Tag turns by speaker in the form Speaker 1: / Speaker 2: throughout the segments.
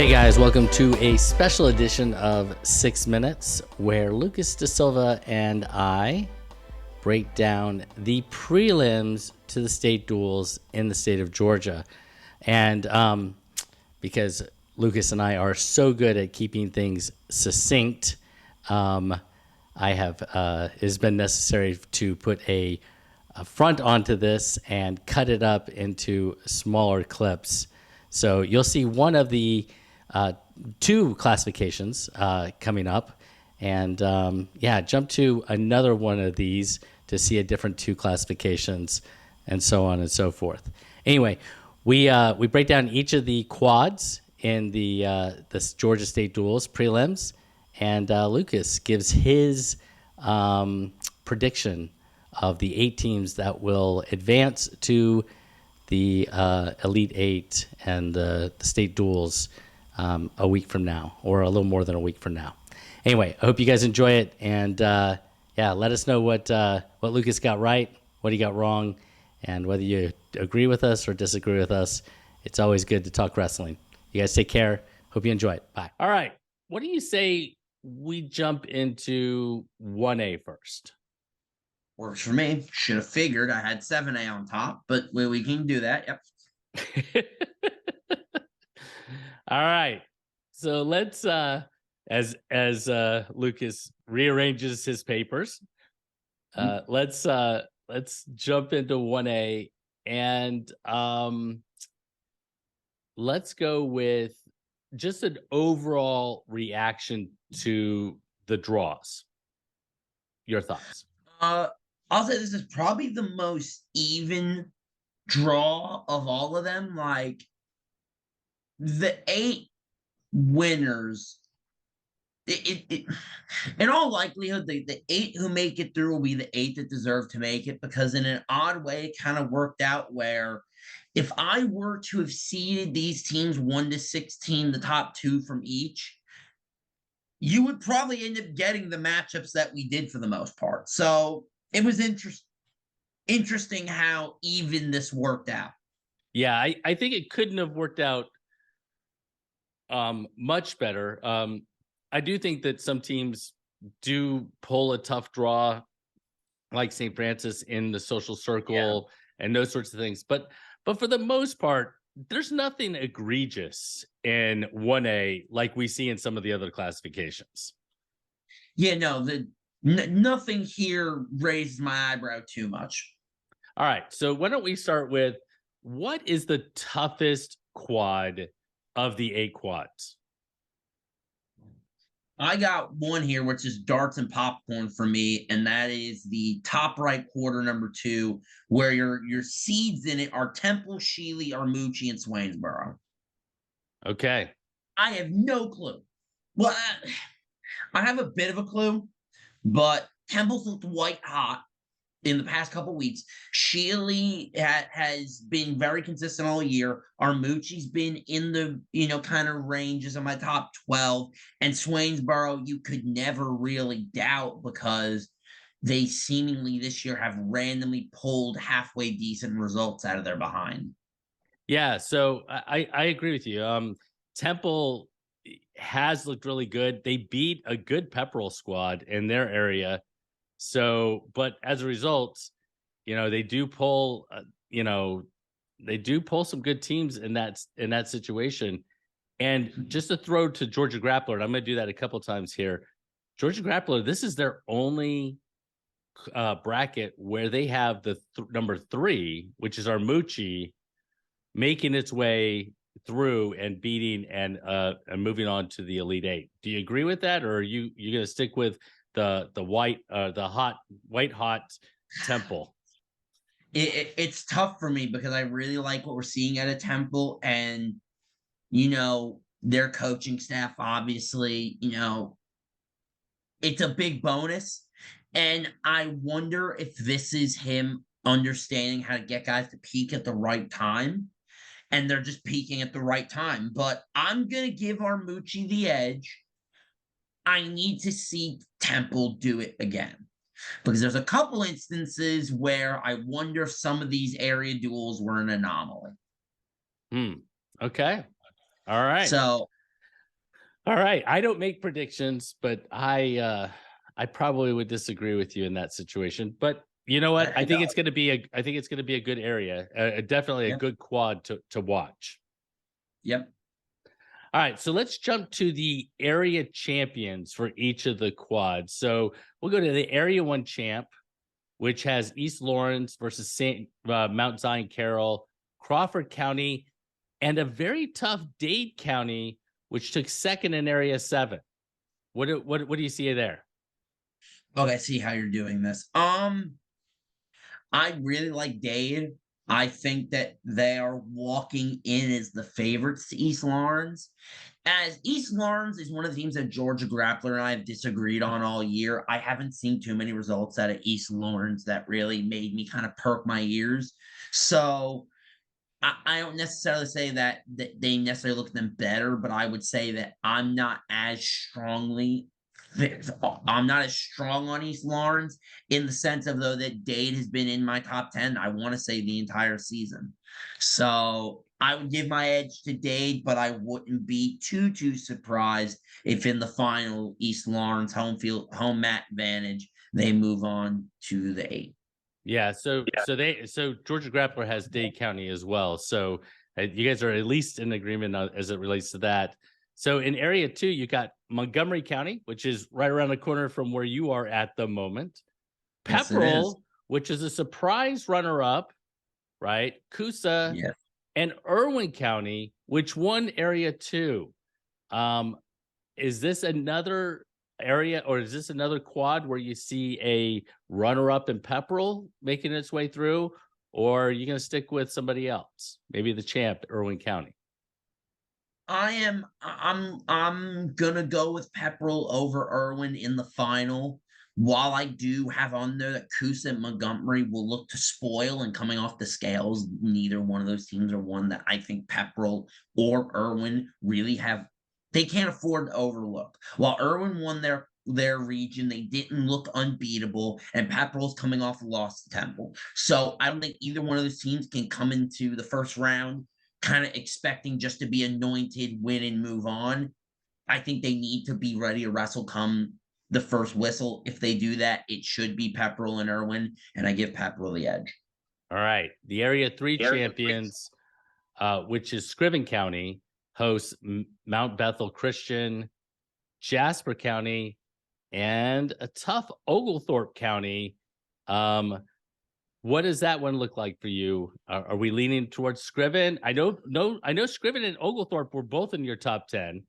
Speaker 1: Hey guys, welcome to a special edition of 6 Minutes where Lucas DeSilva and I break down the prelims to the state duels in the state of Georgia. And because Lucas and I are so good at keeping things succinct, it has been necessary to put a front onto this and cut it up into smaller clips. So you'll see one of the two classifications coming up, and jump to another one of these to see a different two classifications, and so on and so forth. Anyway, we break down each of the quads in the Georgia State duels prelims, and Lucas gives his prediction of the 8 teams that will advance to the Elite Eight and the state duels a week from now, or a little more than a week from now. Anyway, I hope you guys enjoy it, and let us know what Lucas got right, what he got wrong, and whether you agree with us or disagree with us. It's always good to talk wrestling. You guys take care. Hope you enjoy it. Bye. All right. What do you say we jump into 1A first?
Speaker 2: Works for me. Should have figured I had 7A on top, but we can do that. Yep.
Speaker 1: All right. So let's as Lucas rearranges his papers, let's jump into 1A, and let's go with just an overall reaction to the draws. Your thoughts?
Speaker 2: I'll say this is probably the most even draw of all of them. Like, the 8 winners, in all likelihood, the 8 who make it through will be the 8 that deserve to make it, because in an odd way, it kind of worked out where if I were to have seeded these teams 1 to 16, the top 2 from each, you would probably end up getting the matchups that we did for the most part. So it was interesting how even this worked out.
Speaker 1: Yeah, I think it couldn't have worked out much better. I do think that some teams do pull a tough draw, like St. Francis in the social circle and those sorts of things. But for the most part, there's nothing egregious in 1A like we see in some of the other classifications.
Speaker 2: Yeah, no, nothing here raised my eyebrow too much.
Speaker 1: All right, so why don't we start with, what is the toughest quad of the 8 quads?
Speaker 2: I got one here, which is darts and popcorn for me, and that is the top right quarter, number 2, where your seeds in it are Temple, Shealy, Armucci, and Swainsboro.
Speaker 1: Okay.
Speaker 2: I have no clue. Well, I have a bit of a clue, but Temple's looked white hot in the past couple weeks. Shealy has been very consistent all year. Armucci's been in the kind of ranges of my top 12, and Swainsboro you could never really doubt, because they seemingly this year have randomly pulled halfway decent results out of their behind.
Speaker 1: Yeah, so I agree with you. Temple has looked really good. They beat a good Pepperell squad in their area. So, but as a result, they do pull, some good teams in that situation. And just to throw to Georgia Grappler, and I'm going to do that a couple times here. Georgia Grappler, this is their only bracket where they have the number 3, which is Armucci, making its way through and beating and moving on to the Elite Eight. Do you agree with that, or are you going to stick with the white hot Temple?
Speaker 2: It's tough for me, because I really like what we're seeing at a Temple, and their coaching staff, obviously, it's a big bonus, and I wonder if this is him understanding how to get guys to peak at the right time, and they're just peaking at the right time. But I'm gonna give Armucci the edge. I need to see Temple do it again, because there's a couple instances where I wonder if some of these area duels were an anomaly.
Speaker 1: Okay. All right.
Speaker 2: So
Speaker 1: All right. I don't make predictions, but I probably would disagree with you in that situation. But you know what? I think
Speaker 2: No,
Speaker 1: it's going to be a good area. Definitely a
Speaker 2: yep,
Speaker 1: good quad to watch.
Speaker 2: yep.
Speaker 1: All right, so let's jump to the area champions for each of the quads. So we'll go to the Area 1 champ, which has East Lawrence versus Mount Zion Carroll, Crawford County, and a very tough Dade County, which took second in Area 7. What do you see there?
Speaker 2: Okay, I see how you're doing this. I really like Dade. I think that they are walking in as the favorites to East Lawrence. As East Lawrence is one of the teams that Georgia Grappler and I have disagreed on all year. I haven't seen too many results out of East Lawrence that really made me kind of perk my ears. So I don't necessarily say that they necessarily look at them better, but I would say that I'm not as strong on East Lawrence in the sense of though that Dade has been in my top 10, I want to say the entire season. So I would give my edge to Dade, but I wouldn't be too surprised if in the final East Lawrence home mat advantage, they move on to the 8.
Speaker 1: Yeah, so Georgia Grappler has Dade County as well. So you guys are at least in agreement as it relates to that. So in Area 2, you got Montgomery County, which is right around the corner from where you are at the moment.
Speaker 2: Yes, it is.
Speaker 1: Pepperell, which is a surprise runner-up, right? Coosa
Speaker 2: Yes.
Speaker 1: and Irwin County, which won Area 2. Um, is this another area or is this another quad where you see a runner-up in Pepperell making its way through, or are you going to stick with somebody else? Maybe the champ, Irwin County.
Speaker 2: I'm gonna go with Pepperell over Irwin in the final. While I do have on there that Coosa and Montgomery will look to spoil and coming off the scales, neither one of those teams are one that I think Pepperell or Irwin really have. They can't afford to overlook. While Irwin won their region, they didn't look unbeatable, and Pepperell's coming off a loss to Temple. So I don't think either one of those teams can come into the first round kind of expecting just to be anointed, win, and move on. I think they need to be ready to wrestle come the first whistle. If they do that, it should be Pepperell and Irwin, and I give Pepperell the edge.
Speaker 1: All right. The Area 3 champions, which is Scriven County, hosts Mount Bethel Christian, Jasper County, and a tough Oglethorpe County. What does that one look like for you? Are we leaning towards Scriven? I know Scriven and Oglethorpe were both in your top 10.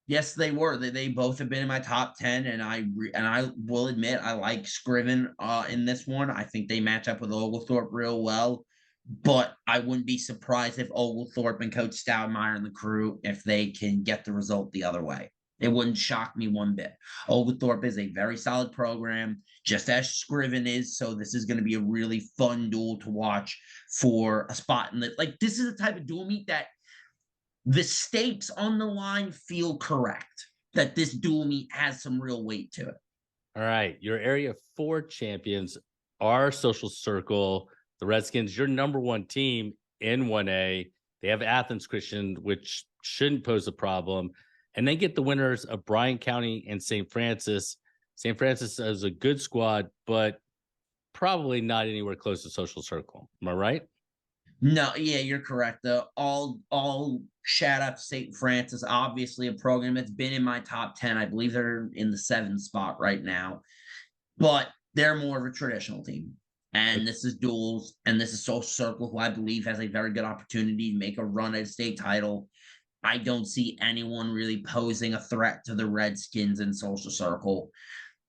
Speaker 2: Yes, they were. They both have been in my top 10, and I will admit I like Scriven in this one. I think they match up with Oglethorpe real well, but I wouldn't be surprised if Oglethorpe and Coach Stoudemire and the crew if they can get the result the other way. It wouldn't shock me one bit. Oglethorpe is a very solid program, just as Scriven is. So this is going to be a really fun duel to watch for a spot in the like. This is the type of duel meet that the stakes on the line feel correct. That this duel meet has some real weight to it.
Speaker 1: All right. Your Area 4 champions are Social Circle, the Redskins, your number one team in 1A. They have Athens Christian, which shouldn't pose a problem. And they get the winners of Bryan County and St. Francis. St. Francis is a good squad, but probably not anywhere close to Social Circle. Am I right?
Speaker 2: No, yeah, you're correct. All shout out to St. Francis, obviously a program that's been in my top 10. I believe they're in the 7th spot right now, but they're more of a traditional team. And this is duels, and this is Social Circle, who I believe has a very good opportunity to make a run at a state title. I don't see anyone really posing a threat to the Redskins in Social Circle.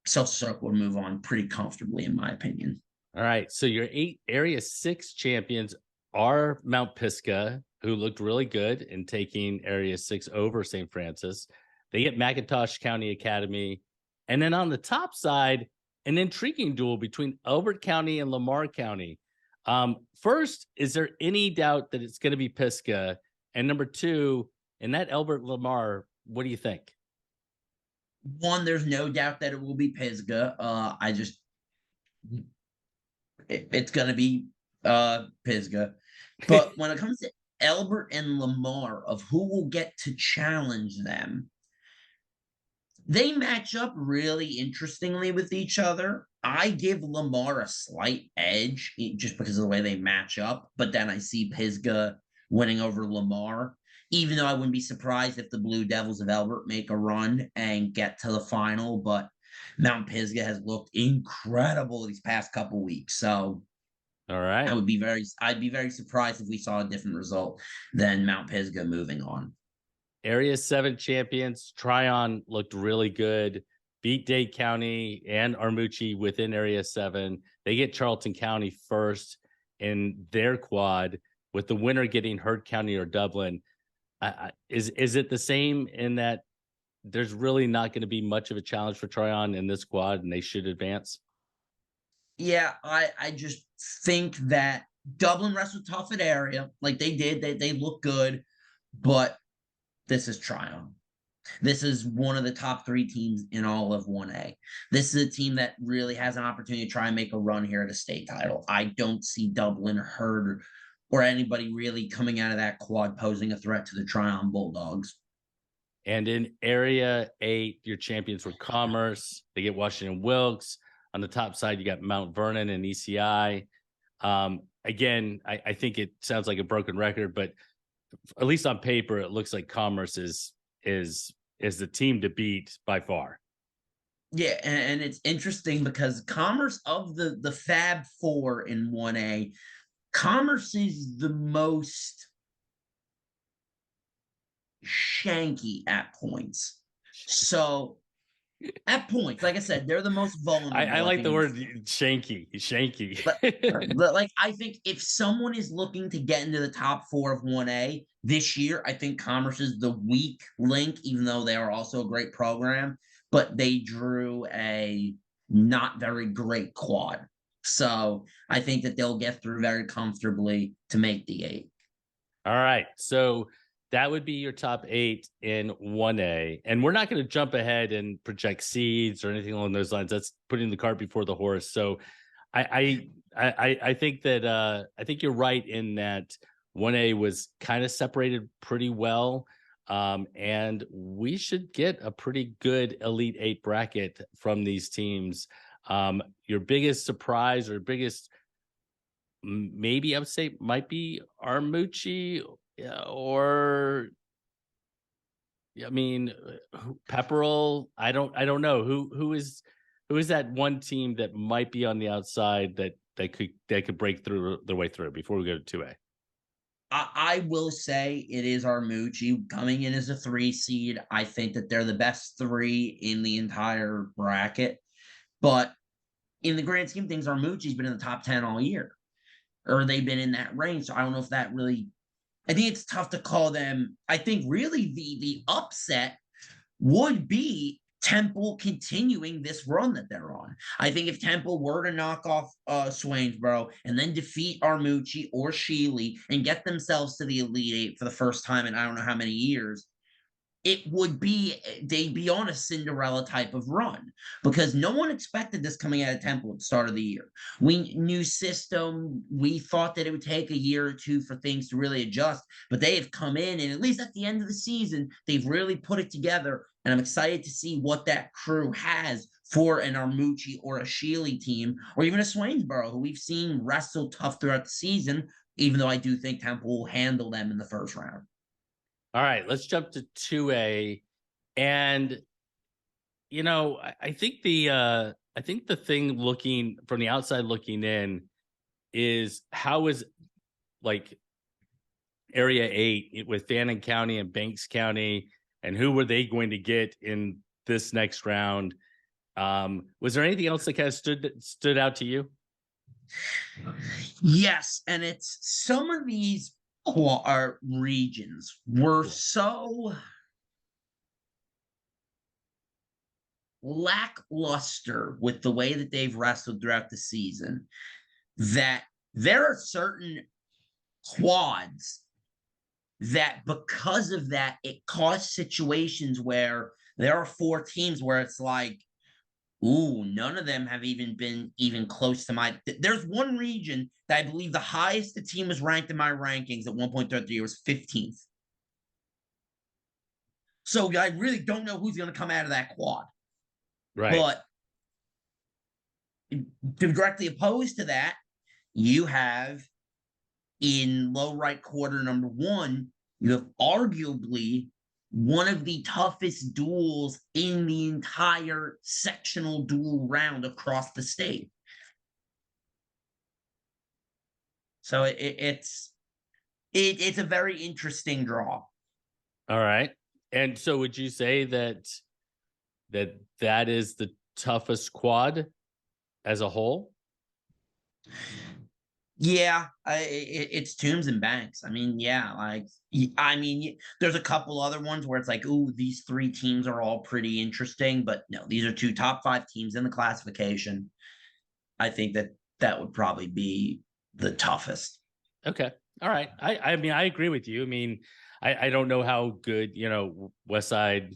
Speaker 2: Social Circle would move on pretty comfortably, in my opinion.
Speaker 1: All right. So your Area 6 champions are Mount Pisgah, who looked really good in taking Area 6 over St. Francis. They get McIntosh County Academy. And then on the top side, an intriguing duel between Elbert County and Lamar County. First, is there any doubt that it's going to be Pisgah? And number two, in that Elbert Lamar, what do you think?
Speaker 2: One, there's no doubt that it will be Pisgah. It's going to be Pisgah. But when it comes to Elbert and Lamar of who will get to challenge them, They match up really interestingly with each other. I give Lamar a slight edge just because of the way they match up, but then I see Pisgah winning over Lamar, even though I wouldn't be surprised if the Blue Devils of Albert make a run and get to the final. But Mount Pisgah has looked incredible these past couple weeks. So
Speaker 1: All right.
Speaker 2: I'd be very surprised if we saw a different result than Mount Pisgah moving on.
Speaker 1: Area 7 champions, Tryon looked really good. Beat Dade County and Armucci within Area 7. They get Charlton County first in their quad, with the winner getting Heard County or Dublin. Is it the same in that there's really not going to be much of a challenge for Tryon in this quad, and they should advance?
Speaker 2: Yeah, I just think that Dublin wrestled tough at area, like they did. They look good, but this is Tryon. This is one of the top 3 teams in all of 1A. This is a team that really has an opportunity to try and make a run here at a state title. I don't see Dublin, Herd, or anybody really coming out of that quad posing a threat to the Tryon Bulldogs.
Speaker 1: And in Area 8, your champions were Commerce. They get Washington Wilkes. On the top side, you got Mount Vernon and ECI. Again, I think it sounds like a broken record, but at least on paper, it looks like Commerce is the team to beat by far.
Speaker 2: Yeah, and it's interesting because Commerce of the Fab Four in 1A, Commerce is the most shanky at points. So at points, like I said, they're the most vulnerable.
Speaker 1: I like the word shanky.
Speaker 2: But like, I think if someone is looking to get into the top 4 of 1A this year, I think Commerce is the weak link, even though they are also a great program. But they drew a not very great quad. So I think that they'll get through very comfortably to make the 8.
Speaker 1: All right. So that would be your top 8 in 1A. And we're not going to jump ahead and project seeds or anything along those lines. That's putting the cart before the horse. So I think that I think you're right in that 1A was kind of separated pretty well. And we should get a pretty good Elite 8 bracket from these teams. Your biggest surprise or biggest, maybe I would say, might be Armucci, or I mean Pepperell. I don't know who is that one team that might be on the outside that could break through their way through before we go to 2A.
Speaker 2: I will say it is Armucci coming in as a 3 seed. I think that they're the best 3 in the entire bracket. But in the grand scheme of things, Armucci's been in the top 10 all year, or they've been in that range. So I don't know if that really, I think it's tough to call them. I think really the upset would be Temple continuing this run that they're on. I think if Temple were to knock off Swainsboro and then defeat Armucci or Shealy and get themselves to the Elite 8 for the first time in I don't know how many years, it would be, they'd be on a Cinderella type of run because no one expected this coming out of Temple at the start of the year. We new system. We thought that it would take a year or 2 for things to really adjust, but they have come in, and at least at the end of the season, they've really put it together. And I'm excited to see what that crew has for an Armucci or a Shealy team, or even a Swainsboro, who we've seen wrestle tough throughout the season, even though I do think Temple will handle them in the first round.
Speaker 1: All right, let's jump to 2A. And I think the thing looking from the outside looking in is how is like Area 8 with Fannin County and Banks County, and who were they going to get in this next round? Was there anything else that kind of stood out to you?
Speaker 2: Yes, and it's some of these regions were so lackluster with the way that they've wrestled throughout the season that there are certain quads that because of that, it caused situations where there are 4 teams where it's like, ooh, none of them have even been even close to my. There's one region that I believe the highest the team was ranked in my rankings at one point throughout the year was 15th. So I really don't know who's going to come out of that quad.
Speaker 1: Right.
Speaker 2: But directly opposed to that, you have in low right quarter number one, you have arguably one of the toughest duels in the entire sectional duel round across the state. So it's a very interesting draw.
Speaker 1: All right. And so would you say that that is the toughest quad as a whole?
Speaker 2: Yeah, it's Tombs and Banks. I mean, yeah, like there's a couple other ones where it's like, ooh, these three teams are all pretty interesting, but no, these are two top five teams in the classification. I think that would probably be the toughest.
Speaker 1: Okay. All right. I mean, I agree with you. I mean, I don't know how good, West Side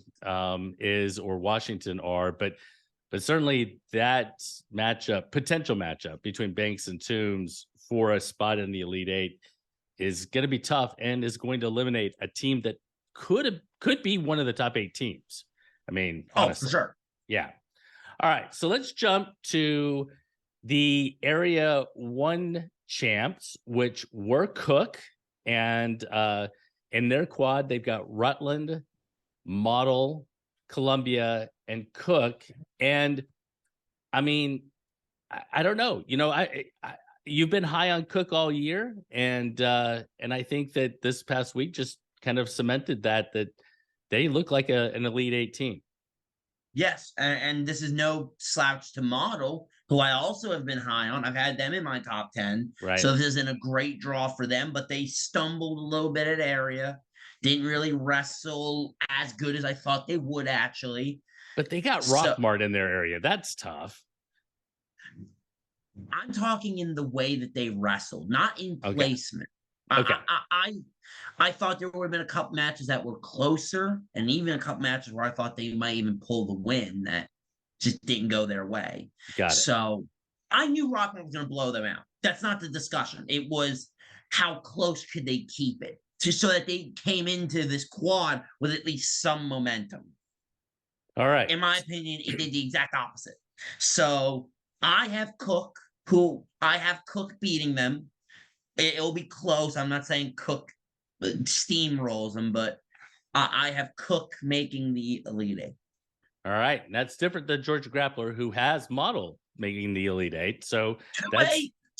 Speaker 1: is or Washington are, but certainly that potential matchup between Banks and Tombs for a spot in the Elite Eight is going to be tough and is going to eliminate a team that could be one of the top 8 teams. I mean, honestly.
Speaker 2: For sure.
Speaker 1: Yeah. All right. So let's jump to the Area 1 champs, which were Cook, and in their quad, they've got Rutland, Model, Columbia, and Cook. And I mean, I don't know. You've been high on Cook all year, and I think that this past week just kind of cemented that they look like an Elite Eight team.
Speaker 2: Yes, and this is no slouch to Model, who I also have been high on. I've had them in my top 10.
Speaker 1: Right.
Speaker 2: So this isn't a great draw for them, but they stumbled a little bit at area. Didn't really wrestle as good as I thought they would, actually.
Speaker 1: But they got Rockmart in their area. That's tough.
Speaker 2: I'm talking in the way that they wrestled, not in placement.
Speaker 1: Okay.
Speaker 2: I thought there would have been a couple matches that were closer, and even a couple matches where I thought they might even pull the win that just didn't go their way.
Speaker 1: Got it.
Speaker 2: So I knew Rockman was going to blow them out. That's not the discussion. It was how close could they keep it so that they came into this quad with at least some momentum.
Speaker 1: All right.
Speaker 2: In my opinion, it did the exact opposite. So I have Cook beating them. It'll be close. I'm not saying Cook steamrolls them, but I have Cook making the Elite Eight.
Speaker 1: All right. And that's different than Georgia Grappler, who has Model making the Elite Eight. So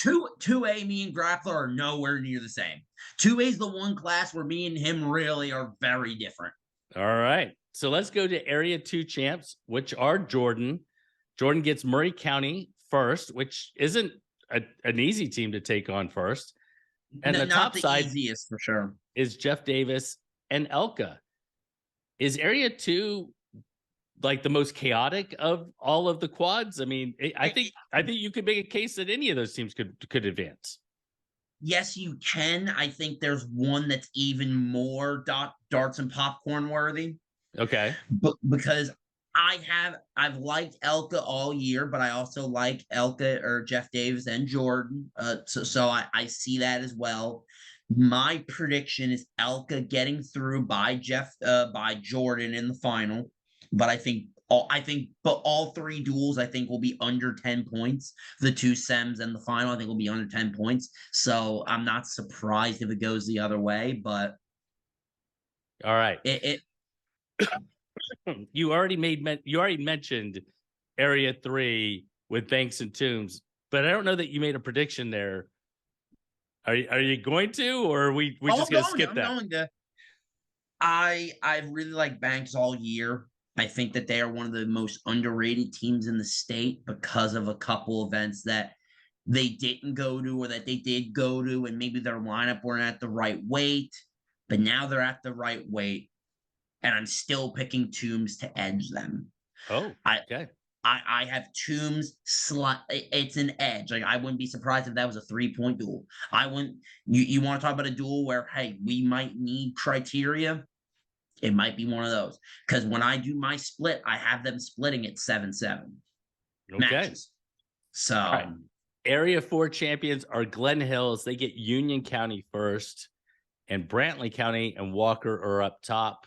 Speaker 2: 2A, me and Grappler are nowhere near the same. 2A is the one class where me and him really are very different.
Speaker 1: All right. So let's go to Area 2 champs, which are Jordan. Jordan gets Murray County first, which isn't an easy team to take on first. And the top side
Speaker 2: easiest for sure
Speaker 1: is Jeff Davis and Elka. Is Area 2 like the most chaotic of all of the quads? I mean, I think you could make a case that any of those teams could advance.
Speaker 2: Yes, you can. I think there's one that's even more darts and popcorn worthy.
Speaker 1: Okay.
Speaker 2: But because I've liked Elka all year, but I also like Elka or Jeff Davis and Jordan. So I see that as well. My prediction is Elka getting through by Jordan in the final. But I think all three duels I think will be under 10 points. The two sems and the final I think will be under 10 points. So I'm not surprised if it goes the other way, but
Speaker 1: all right. You already mentioned Area 3 with Banks and Tombs, but I don't know that you made a prediction there. Are you going to, or are we just going to skip that?
Speaker 2: I'm going to. I really like Banks all year. I think that they are one of the most underrated teams in the state because of a couple events that they didn't go to or that they did go to, and maybe their lineup weren't at the right weight, but now they're at the right weight, and I'm still picking Tombs to edge them.
Speaker 1: Oh, okay.
Speaker 2: I have Tombs. It's an edge. Like I wouldn't be surprised if that was a 3-point duel. I wouldn't. You want to talk about a duel where hey, we might need criteria. It might be one of those because when I do my split, I have them splitting at 7-7 matches. So
Speaker 1: right. Area 4 champions are Glen Hills. They get Union County first, and Brantley County and Walker are up top.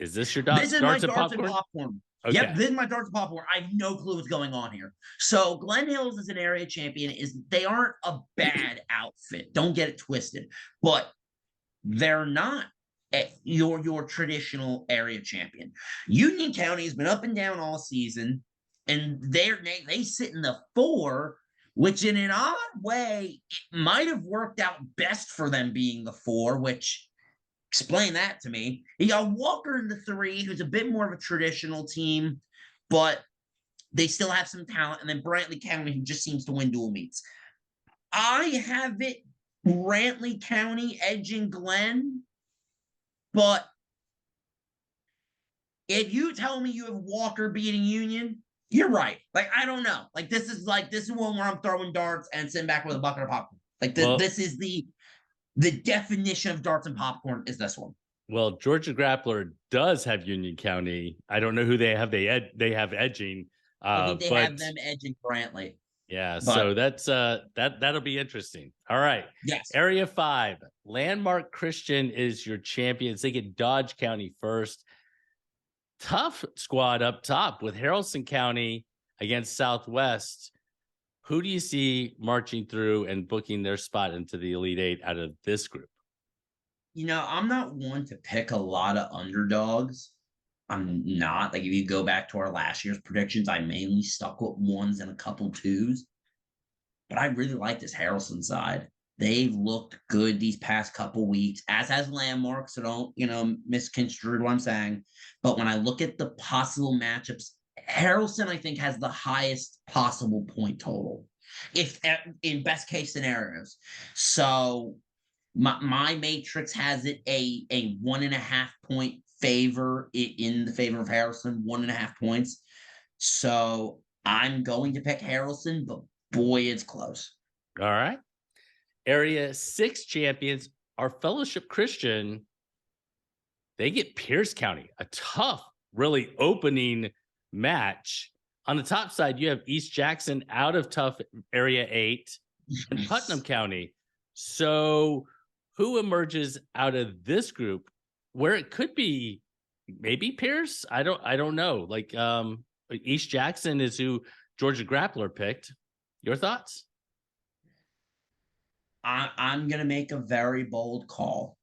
Speaker 1: Is this your
Speaker 2: This is my
Speaker 1: darts and
Speaker 2: darts and
Speaker 1: popcorn?
Speaker 2: popcorn.
Speaker 1: Okay.
Speaker 2: Yep, this is my darts and popcorn. I have no clue what's going on here. So Glen Hills is an area champion. They aren't a bad outfit. Don't get it twisted, but they're not your traditional area champion. Union County has been up and down all season, and they sit in the 4, which in an odd way it might have worked out best for them being the 4. Which explain that to me. You got Walker in the 3, who's a bit more of a traditional team, but they still have some talent, and then Brantley County, who just seems to win dual meets. I have it Brantley County edging Glen, but if you tell me you have Walker beating Union, you're right. Like, I don't know. Like, this is one where I'm throwing darts and sitting back with a bucket of popcorn. Like, this is the definition of darts and popcorn is this one.
Speaker 1: Well, Georgia Grappler does have Union County. I don't know who they have. They have edging.
Speaker 2: I think they have them edging Brantley.
Speaker 1: Yeah, so that's that'll be interesting. All right.
Speaker 2: Yes.
Speaker 1: Area 5, LandmarkChristian is your champions. They get Dodge County first. Tough squad up top with Haralson County against Southwest. Who do you see marching through and booking their spot into the Elite 8 out of this group?
Speaker 2: I'm not one to pick a lot of underdogs. I'm not. Like, if you go back to our last year's predictions, I mainly stuck with 1s and a couple 2s. But I really like this Haralson side. They've looked good these past couple weeks, as has Landmark, so don't, misconstrue what I'm saying. But when I look at the possible matchups, Haralson, I think, has the highest possible point total, if in best case scenarios. So my matrix has it a 1.5 point favor in the favor of Haralson, 1.5 points. So I'm going to pick Haralson, but boy, it's close.
Speaker 1: All right. Area 6 champions are Fellowship Christian. They get Pierce County, a tough, really opening match. On the top side, you have East Jackson out of tough Area 8 and Putnam County. So who emerges out of this group where it could be maybe Pierce? I don't know. Like East Jackson is who Georgia Grappler picked. Your thoughts?
Speaker 2: I'm going to make a very bold call.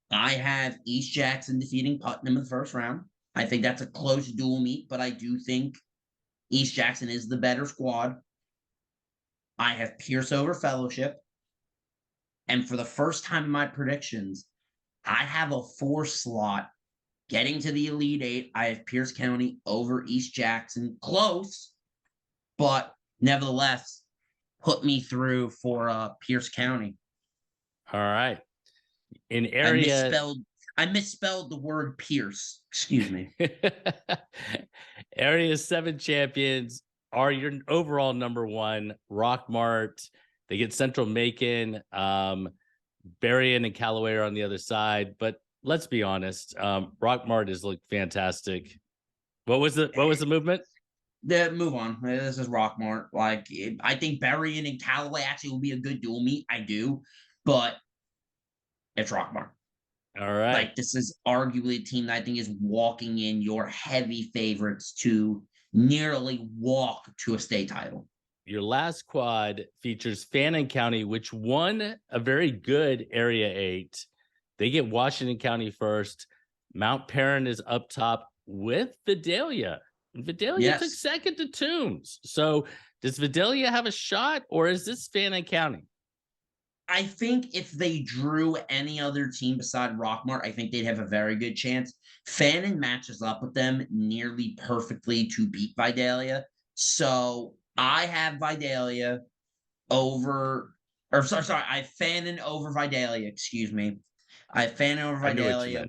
Speaker 2: I have East Jackson defeating Putnam in the first round. I think that's a close dual meet, but I do think East Jackson is the better squad. I have Pierce over Fellowship. And for the first time in my predictions, I have a 4 slot getting to the Elite 8. I have Pierce County over East Jackson. Close, but nevertheless, put me through for Pierce County.
Speaker 1: All right. In area,
Speaker 2: I misspelled the word Pierce. Excuse me.
Speaker 1: Area 7 champions are your overall number 1, Rockmart. They get Central Macon, Berrien and Callaway are on the other side. But let's be honest, Rockmart has looked fantastic. What was the movement?
Speaker 2: Move on. This is Rockmart. Like, I think Berrien and Callaway actually will be a good dual meet. I do, but it's Rockmart.
Speaker 1: All right.
Speaker 2: Like, this is arguably a team that I think is walking in your heavy favorites to nearly walk to a state title.
Speaker 1: Your last quad features Fannin County, which won a very good Area 8. They get Washington County first. Mount Perrin is up top with Vidalia. Vidalia took second to Toombs. So does Vidalia have a shot, or is this Fannin County?
Speaker 2: I think if they drew any other team beside Rockmart, I think they'd have a very good chance. Fannin matches up with them nearly perfectly to beat Vidalia. So I have Vidalia over, or sorry, I have Fannin over Vidalia, excuse me. I have Fannin over Vidalia.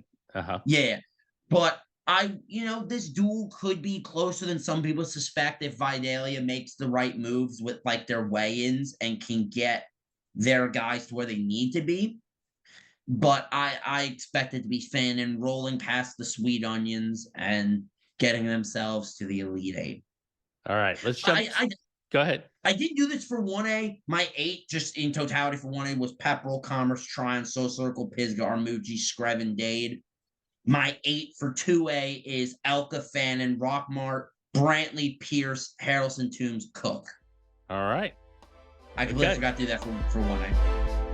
Speaker 2: Yeah. But this duel could be closer than some people suspect if Vidalia makes the right moves with like their weigh-ins and can get their guys to where they need to be. But I expect it to be Fannin rolling past the Sweet Onions and getting themselves to the Elite 8.
Speaker 1: All right, let's jump. Go ahead.
Speaker 2: I didn't do this for 1A. My 8, just in totality for 1A, was Pepperell, Commerce, Tryon, So Circle, Pisgah, Armuji, Screven, Dade. My 8 for 2A is Elka Fannin, Rockmart, Brantley, Pierce, Harrelson, Toombs, Cook.
Speaker 1: All right.
Speaker 2: I completely
Speaker 1: Okay.
Speaker 2: forgot to do that for 1A.